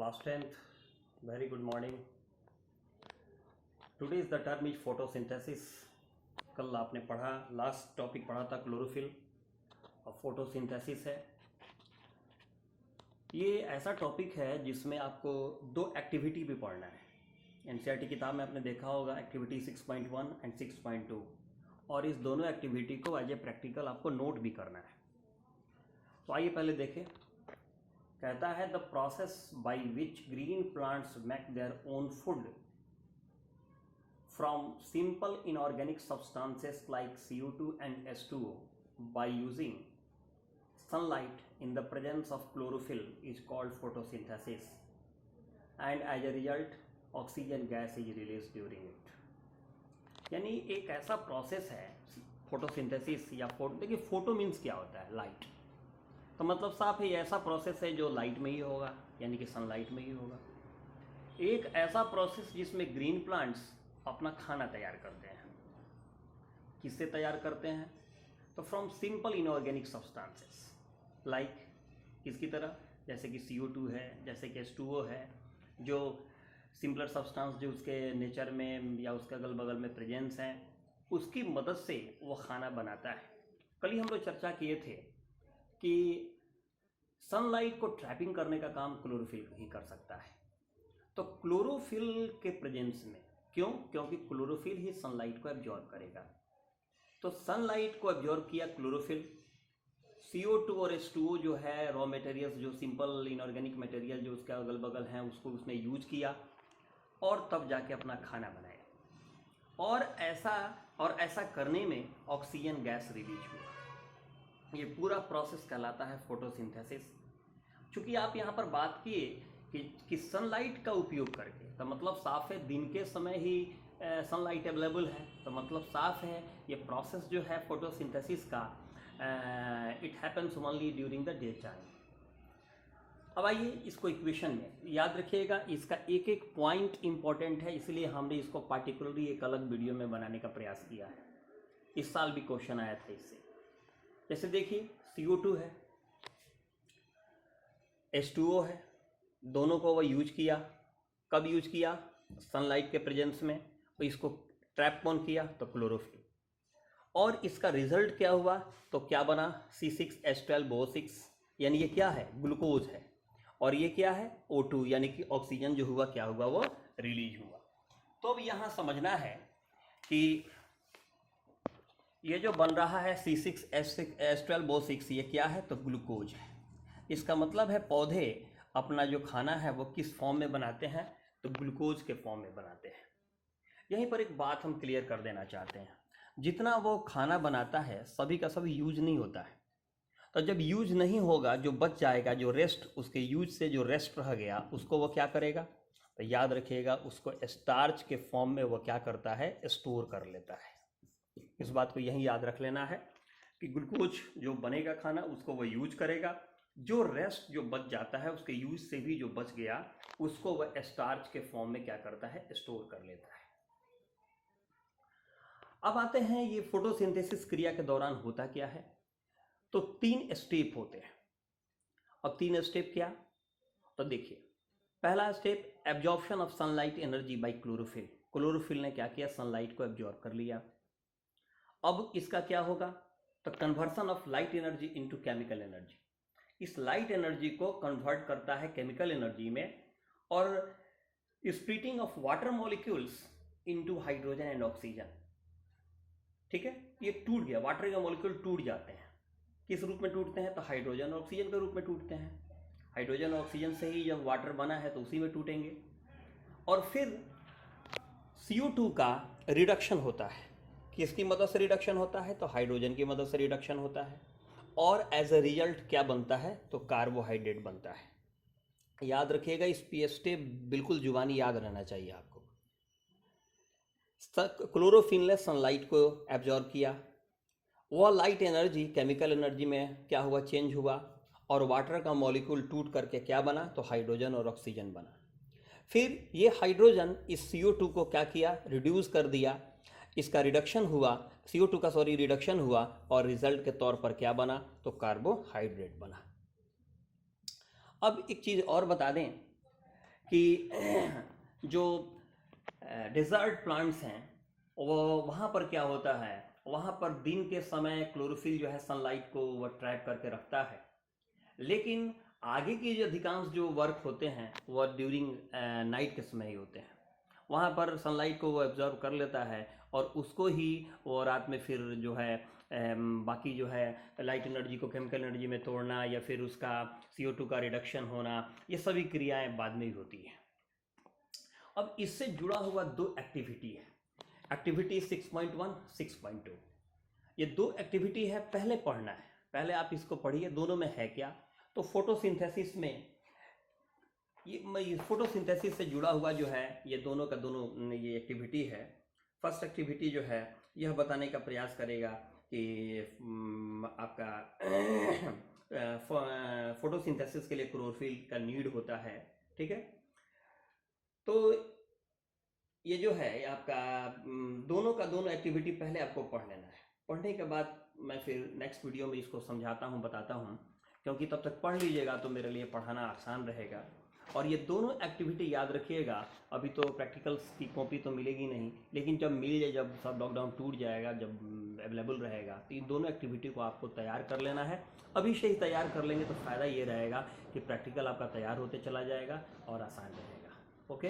Class 10th, very good morning. Today's the term is photosynthesis. कल आपने पढ़ा, last topic पढ़ा था क्लोरोफिल और फोटोसिंथेसिस है। ये ऐसा टॉपिक है जिसमें आपको दो एक्टिविटी भी पढ़ना है। एनसीईआरटी किताब में आपने देखा होगा एक्टिविटी 6.1 एंड 6.2, और इस दोनों एक्टिविटी को एज ए प्रैक्टिकल आपको नोट भी करना है। तो आइए पहले देखें। कहता है the process by which green plants make their own food from simple inorganic substances like CO2 and H2O by using sunlight in the presence of chlorophyll is called photosynthesis, and as a result oxygen gas is released during it. यानी एक ऐसा process है photosynthesis या देखिए photo means क्या होता है, light. तो मतलब साफ है ये ऐसा प्रोसेस है जो लाइट में ही होगा, यानी कि सनलाइट में ही होगा। एक ऐसा प्रोसेस जिसमें ग्रीन प्लांट्स अपना खाना तैयार करते हैं। किससे तैयार करते हैं? तो from simple inorganic substances like किसकी तरह, जैसे कि CO2 है, जैसे कि H2O है, जो सिंपलर सब्सटेंस जो उसके नेचर में या उसके अगल बगल में प्रेजेंस हैं, उसकी मदद से वो खाना बनाता है। कल ही हम लोग चर्चा किए थे कि सनलाइट को ट्रैपिंग करने का काम क्लोरोफिल ही कर सकता है। तो क्लोरोफिल के प्रेजेंस में क्योंकि क्लोरोफिल ही सनलाइट को एब्जॉर्ब करेगा। तो सनलाइट को एब्जॉर्ब किया क्लोरोफिल, CO2 और H2O जो है रॉ मटेरियल्स, जो सिंपल इनऑर्गेनिक मटेरियल जो उसके अगल बगल हैं, उसको उसने यूज किया और तब जाके अपना खाना बनाया। और ऐसा करने में ऑक्सीजन गैस रिलीज हुआ। ये पूरा प्रोसेस कहलाता है फोटोसिंथेसिस। चूँकि आप यहाँ पर बात किए कि सनलाइट का उपयोग करके, तो मतलब साफ है दिन के समय ही सनलाइट अवेलेबल है, तो मतलब साफ है ये प्रोसेस जो है फोटोसिंथेसिस का it happens only during the day time. अब आइए इसको इक्वेशन में याद रखिएगा, इसका एक एक पॉइंट इंपॉर्टेंट है, इसलिए हमने इसको पार्टिकुलरली एक अलग वीडियो में बनाने का प्रयास किया है। इस साल भी क्वेश्चन आया था इससे। जैसे देखिए CO2 है, H2O है, दोनों को वो यूज किया। कब यूज किया? सनलाइट के प्रेजेंस में। और इसको ट्रैप कौन किया? तो क्लोरोफिल। और इसका रिजल्ट क्या हुआ? तो क्या बना? C6H12O6, यानी ये क्या है? ग्लूकोज है। और ये क्या है? O2, यानी कि ऑक्सीजन जो हुआ क्या हुआ? वो रिलीज हुआ। तो अब यहाँ समझना है कि ये जो बन रहा है C6H12O6 ये क्या है? तो ग्लूकोज है। इसका मतलब है पौधे अपना जो खाना है वो किस फॉर्म में बनाते हैं? तो ग्लूकोज के फॉर्म में बनाते हैं। यहीं पर एक बात हम क्लियर कर देना चाहते हैं, जितना वो खाना बनाता है सभी का सभी यूज नहीं होता है। तो जब यूज नहीं होगा, जो बच जाएगा, जो रेस्ट, उसके यूज से जो रेस्ट रह गया, उसको वो क्या करेगा? तो याद रखिएगा, उसको स्टार्च के फॉर्म में वो क्या करता है? स्टोर कर लेता है। इस बात को यही याद रख लेना है कि ग्लूकोज जो बनेगा खाना उसको वो यूज करेगा, जो रेस्ट जो बच जाता है उसके यूज से भी जो बच गया उसको वह स्टार्च के फॉर्म में क्या करता है? स्टोर कर लेता है। अब आते हैं ये फोटोसिंथेसिस क्रिया के दौरान होता क्या है। तो 3 स्टेप होते हैं। अब 3 स्टेप क्या? तो देखिए, पहला step absorption of sunlight energy by chlorophyll. Chlorophyll ने क्या किया? सनलाइट को एब्जॉर्ब कर लिया। अब इसका क्या होगा? तो conversion of light energy into chemical energy. इस लाइट एनर्जी को कन्वर्ट करता है केमिकल एनर्जी में, और splitting of water molecules into hydrogen and oxygen. ठीक है, ये टूट गया, वाटर के मॉलिक्यूल टूट जाते हैं। किस रूप में टूटते हैं? तो हाइड्रोजन और ऑक्सीजन के रूप में टूटते हैं। हाइड्रोजन और ऑक्सीजन से ही जब वाटर बना है तो उसी में टूटेंगे। और फिर CO2 का रिडक्शन होता है। किसकी मदद से रिडक्शन होता है? तो हाइड्रोजन की मदद से रिडक्शन होता है। और एज अ रिजल्ट क्या बनता है? तो कार्बोहाइड्रेट बनता है। याद रखिएगा, इस PST बिल्कुल जुबानी याद रहना चाहिए आपको। क्लोरोफिल ने सनलाइट को एब्जॉर्ब किया, वह लाइट एनर्जी केमिकल एनर्जी में क्या हुआ? चेंज हुआ, और वाटर का मॉलिक्यूल टूट करके क्या बना? तो हाइड्रोजन और ऑक्सीजन बना। फिर ये हाइड्रोजन इस CO2 को क्या किया? रिड्यूस कर दिया। इसका रिडक्शन हुआ, CO2 का रिडक्शन हुआ, और रिजल्ट के तौर पर क्या बना? तो कार्बोहाइड्रेट बना। अब एक चीज़ और बता दें कि जो डेजर्ट प्लांट्स हैं वो वहाँ पर क्या होता है, वहाँ पर दिन के समय क्लोरोफिल जो है सनलाइट को वो ट्रैप करके रखता है, लेकिन आगे की जो अधिकांश जो वर्क होते हैं वो ड्यूरिंग नाइट के समय ही होते हैं। वहाँ पर सनलाइट को वो एब्जॉर्व कर लेता है और उसको ही वो रात में फिर जो है बाकी जो है लाइट एनर्जी को केमिकल एनर्जी में तोड़ना या फिर उसका CO2 का रिडक्शन होना, ये सभी क्रियाएं बाद में ही होती है। अब इससे जुड़ा हुआ दो एक्टिविटी है, एक्टिविटी 6.1, 6.2। ये दो एक्टिविटी है, पहले पढ़ना है, पहले आप इसको पढ़िए दोनों में है क्या। तो फोटोसिंथेसिस में ये फोटोसिंथेसिस से जुड़ा हुआ जो है ये दोनों का दोनों ये एक्टिविटी है। फर्स्ट एक्टिविटी जो है यह बताने का प्रयास करेगा कि आपका फोटोसिंथेसिस के लिए क्लोरोफिल का नीड होता है, ठीक है। तो ये जो है आपका दोनों का दोनों एक्टिविटी पहले आपको पढ़ लेना है। पढ़ने के बाद मैं फिर नेक्स्ट वीडियो में इसको समझाता हूँ, बताता हूँ, क्योंकि तब तक पढ़ लीजिएगा तो मेरे लिए पढ़ाना आसान रहेगा। और ये दोनों एक्टिविटी याद रखिएगा। अभी तो प्रैक्टिकल्स की कॉपी तो मिलेगी नहीं, लेकिन जब मिल जाए, जब सब लॉकडाउन टूट जाएगा, जब अवेलेबल रहेगा, तो इन दोनों एक्टिविटी को आपको तैयार कर लेना है। अभी से ही तैयार कर लेंगे तो फ़ायदा ये रहेगा कि प्रैक्टिकल आपका तैयार होते चला जाएगा और आसान रहेगा। ओके।